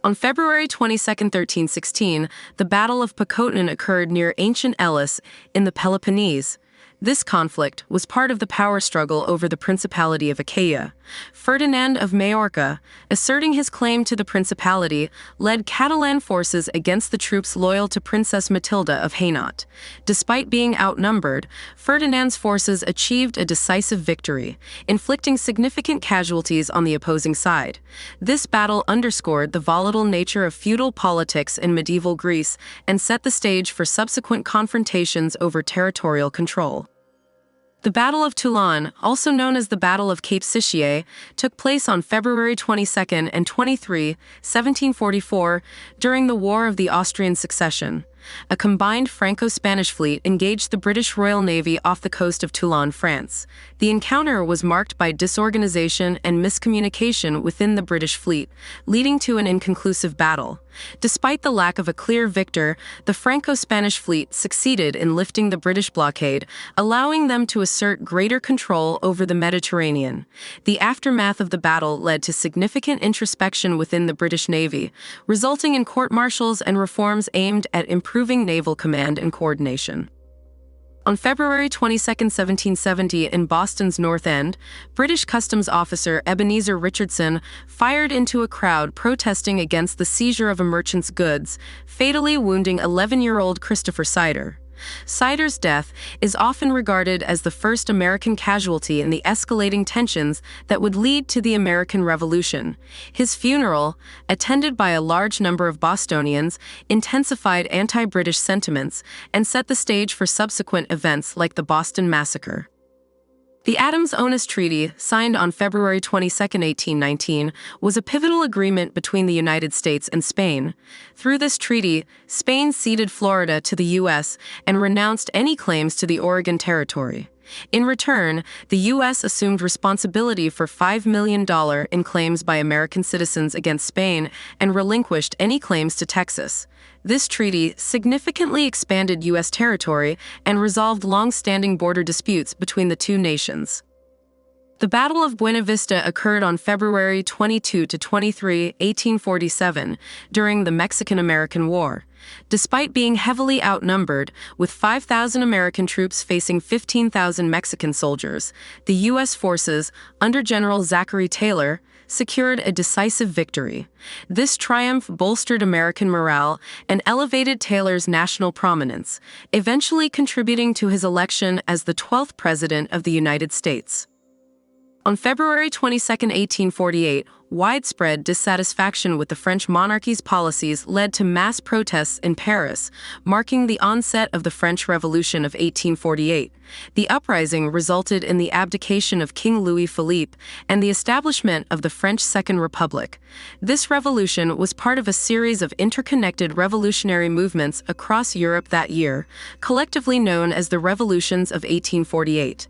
On February 22, 1316, the Battle of Picotin occurred near ancient Elis in the Peloponnese. This conflict was part of the power struggle over the Principality of Achaia. Ferdinand of Majorca, asserting his claim to the principality, led Catalan forces against the troops loyal to Princess Matilda of Hainaut. Despite being outnumbered, Ferdinand's forces achieved a decisive victory, inflicting significant casualties on the opposing side. This battle underscored the volatile nature of feudal politics in medieval Greece and set the stage for subsequent confrontations over territorial control. The Battle of Toulon, also known as the Battle of Cape Sicié, took place on February 22 and 23, 1744, during the War of the Austrian Succession. A combined Franco-Spanish fleet engaged the British Royal Navy off the coast of Toulon, France. The encounter was marked by disorganization and miscommunication within the British fleet, leading to an inconclusive battle. Despite the lack of a clear victor, the Franco-Spanish fleet succeeded in lifting the British blockade, allowing them to assert greater control over the Mediterranean. The aftermath of the battle led to significant introspection within the British Navy, resulting in court-martials and reforms aimed at improving naval command and coordination. On February 22, 1770, in Boston's North End, British customs officer Ebenezer Richardson fired into a crowd protesting against the seizure of a merchant's goods, fatally wounding 11-year-old Christopher Sider. Sider's death is often regarded as the first American casualty in the escalating tensions that would lead to the American Revolution. His funeral, attended by a large number of Bostonians, intensified anti-British sentiments and set the stage for subsequent events like the Boston Massacre. The Adams-Onís Treaty, signed on February 22, 1819, was a pivotal agreement between the United States and Spain. Through this treaty, Spain ceded Florida to the U.S. and renounced any claims to the Oregon Territory. In return, the U.S. assumed responsibility for $5 million in claims by American citizens against Spain and relinquished any claims to Texas. This treaty significantly expanded U.S. territory and resolved long-standing border disputes between the two nations. The Battle of Buena Vista occurred on February 22–23, 1847, during the Mexican-American War. Despite being heavily outnumbered, with 5,000 American troops facing 15,000 Mexican soldiers, the U.S. forces, under General Zachary Taylor, secured a decisive victory. This triumph bolstered American morale and elevated Taylor's national prominence, eventually contributing to his election as the 12th President of the United States. On February 22, 1848, widespread dissatisfaction with the French monarchy's policies led to mass protests in Paris, marking the onset of the French Revolution of 1848. The uprising resulted in the abdication of King Louis-Philippe and the establishment of the French Second Republic. This revolution was part of a series of interconnected revolutionary movements across Europe that year, collectively known as the Revolutions of 1848.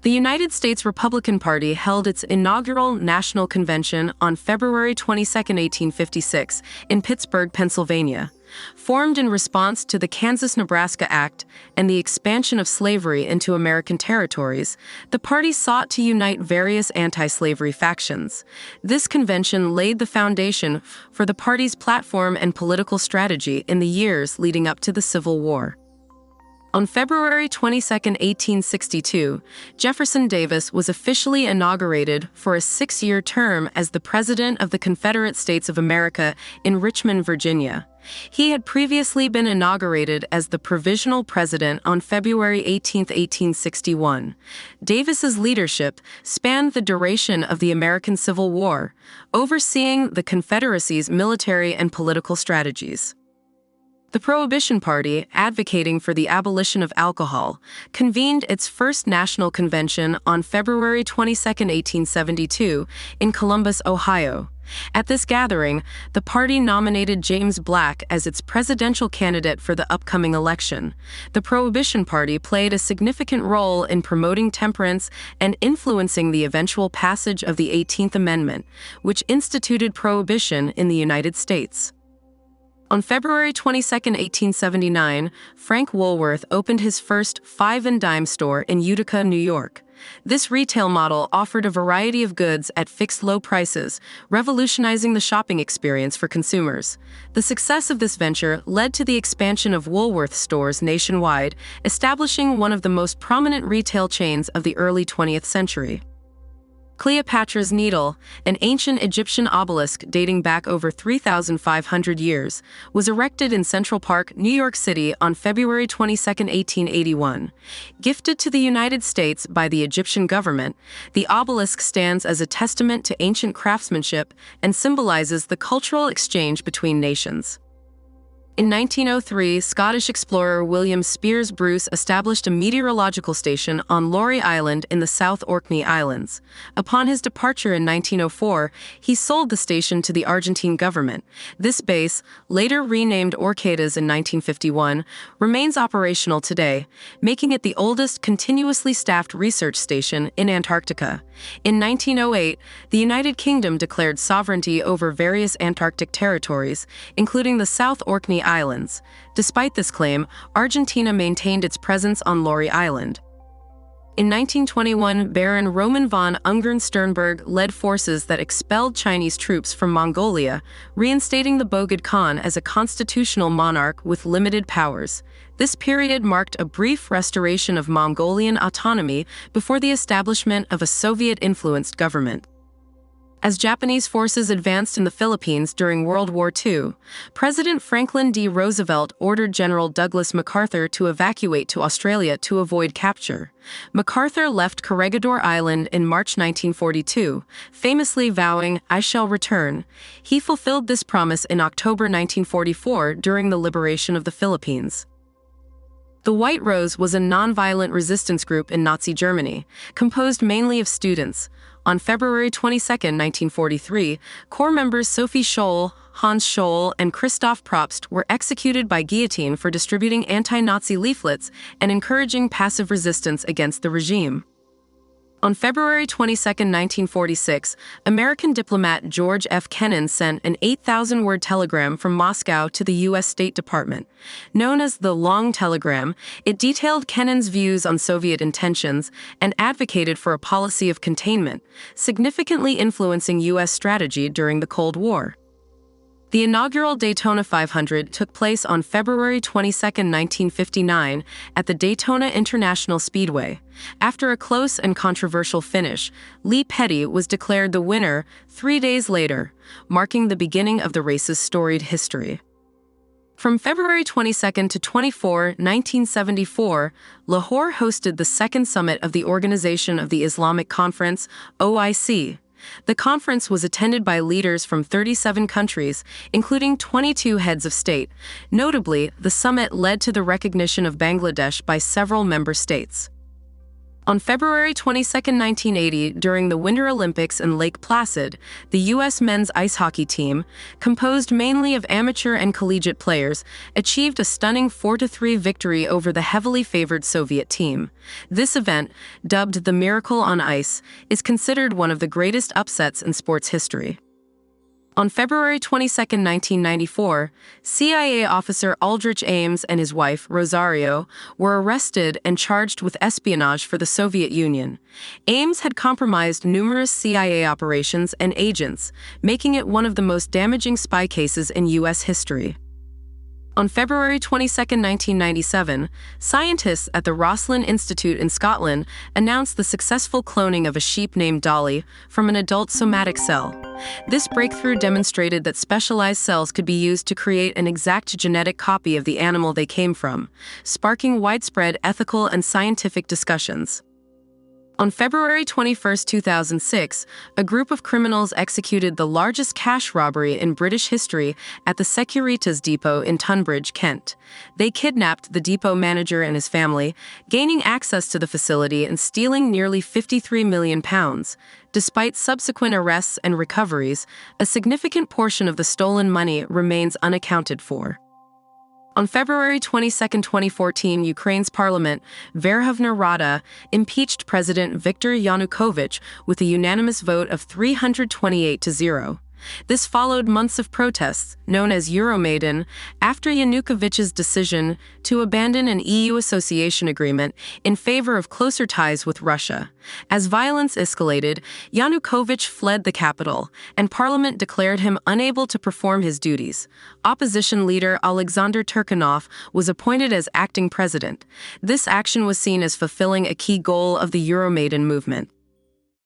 The United States Republican Party held its inaugural National Convention on February 22, 1856, in Pittsburgh, Pennsylvania. Formed in response to the Kansas-Nebraska Act and the expansion of slavery into American territories, the party sought to unite various anti-slavery factions. This convention laid the foundation for the party's platform and political strategy in the years leading up to the Civil War. On February 22, 1862, Jefferson Davis was officially inaugurated for a 6-year term as the President of the Confederate States of America in Richmond, Virginia. He had previously been inaugurated as the Provisional President on February 18, 1861. Davis's leadership spanned the duration of the American Civil War, overseeing the Confederacy's military and political strategies. The Prohibition Party, advocating for the abolition of alcohol, convened its first national convention on February 22, 1872, in Columbus, Ohio. At this gathering, the party nominated James Black as its presidential candidate for the upcoming election. The Prohibition Party played a significant role in promoting temperance and influencing the eventual passage of the 18th Amendment, which instituted prohibition in the United States. On February 22, 1879, Frank Woolworth opened his first five-and-dime store in Utica, New York. This retail model offered a variety of goods at fixed low prices, revolutionizing the shopping experience for consumers. The success of this venture led to the expansion of Woolworth stores nationwide, establishing one of the most prominent retail chains of the early 20th century. Cleopatra's Needle, an ancient Egyptian obelisk dating back over 3,500 years, was erected in Central Park, New York City on February 22, 1881. Gifted to the United States by the Egyptian government, the obelisk stands as a testament to ancient craftsmanship and symbolizes the cultural exchange between nations. In 1903, Scottish explorer William Speirs Bruce established a meteorological station on Laurie Island in the South Orkney Islands. Upon his departure in 1904, he sold the station to the Argentine government. This base, later renamed Orcadas in 1951, remains operational today, making it the oldest continuously staffed research station in Antarctica. In 1908, the United Kingdom declared sovereignty over various Antarctic territories, including the South Orkney Islands. Despite this claim, Argentina maintained its presence on Laurie Island. In 1921, Baron Roman von Ungern-Sternberg led forces that expelled Chinese troops from Mongolia, reinstating the Bogd Khan as a constitutional monarch with limited powers. This period marked a brief restoration of Mongolian autonomy before the establishment of a Soviet-influenced government. As Japanese forces advanced in the Philippines during World War II, President Franklin D. Roosevelt ordered General Douglas MacArthur to evacuate to Australia to avoid capture. MacArthur left Corregidor Island in March 1942, famously vowing, "I shall return." He fulfilled this promise in October 1944 during the liberation of the Philippines. The White Rose was a nonviolent resistance group in Nazi Germany, composed mainly of students. On February 22, 1943, corps members Sophie Scholl, Hans Scholl, and Christoph Probst were executed by guillotine for distributing anti-Nazi leaflets and encouraging passive resistance against the regime. On February 22, 1946, American diplomat George F. Kennan sent an 8,000-word telegram from Moscow to the U.S. State Department. Known as the Long Telegram, it detailed Kennan's views on Soviet intentions and advocated for a policy of containment, significantly influencing U.S. strategy during the Cold War. The inaugural Daytona 500 took place on February 22, 1959, at the Daytona International Speedway. After a close and controversial finish, Lee Petty was declared the winner 3 days later, marking the beginning of the race's storied history. From February 22 to 24, 1974, Lahore hosted the second summit of the Organization of the Islamic Conference, OIC. The conference was attended by leaders from 37 countries, including 22 heads of state. Notably, the summit led to the recognition of Bangladesh by several member states. On February 22, 1980, during the Winter Olympics in Lake Placid, the U.S. men's ice hockey team, composed mainly of amateur and collegiate players, achieved a stunning 4-3 victory over the heavily favored Soviet team. This event, dubbed the Miracle on Ice, is considered one of the greatest upsets in sports history. On February 22, 1994, CIA officer Aldrich Ames and his wife, Rosario, were arrested and charged with espionage for the Soviet Union. Ames had compromised numerous CIA operations and agents, making it one of the most damaging spy cases in U.S. history. On February 22, 1997, scientists at the Roslin Institute in Scotland announced the successful cloning of a sheep named Dolly from an adult somatic cell. This breakthrough demonstrated that specialized cells could be used to create an exact genetic copy of the animal they came from, sparking widespread ethical and scientific discussions. On February 21, 2006, a group of criminals executed the largest cash robbery in British history at the Securitas Depot in Tunbridge, Kent. They kidnapped the depot manager and his family, gaining access to the facility and stealing nearly £53 million. Despite subsequent arrests and recoveries, a significant portion of the stolen money remains unaccounted for. On February 22, 2014, Ukraine's parliament, Verkhovna Rada, impeached President Viktor Yanukovych with a unanimous vote of 328-0. This followed months of protests, known as Euromaidan, after Yanukovych's decision to abandon an EU association agreement in favor of closer ties with Russia. As violence escalated, Yanukovych fled the capital, and parliament declared him unable to perform his duties. Opposition leader Alexander Turchinov was appointed as acting president. This action was seen as fulfilling a key goal of the Euromaidan movement.